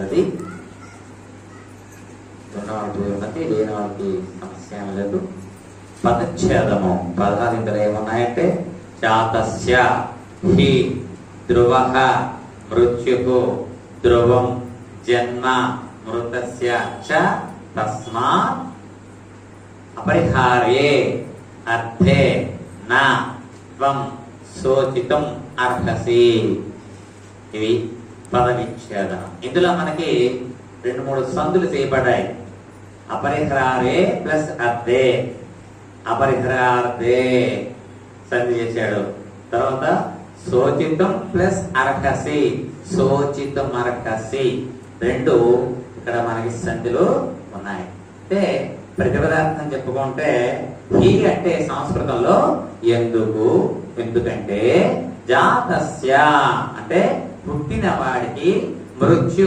అది ఉన్నతి లేని వాళ్ళకి సమస్య ఏం లేదు. పదచ్ఛేదము పదాలు ఇందులో ఏమున్నాయంటే జాతస్య హి ధ్రువః మృత్యుః ధ్రువం జన్మ మృతస్య చ తస్మాత్ అపరిహార్యే అర్థే నా త్వం శోచితుం అర్హసి. ఇవి పద విచ్ఛేదనం. ఇందులో మనకి 2-3 సందులు చేయబడ్డాయి. అపరిహారే ప్లస్ అర్థే, అపరిహార్థే సంధి చేశాడు. తర్వాత శోచితం ప్లస్ అర్హసి, శోచితం అర్హసి 2 ఇక్కడ మనకి సంధిలో ఉన్నాయి. అంటే ప్రతిపదార్థం చెప్పుకుంటే హి అంటే సంస్కృతంలో ఎందుకు, ఎందుకంటే జాతస్య అంటే పుట్టిన వాడికి మృత్యు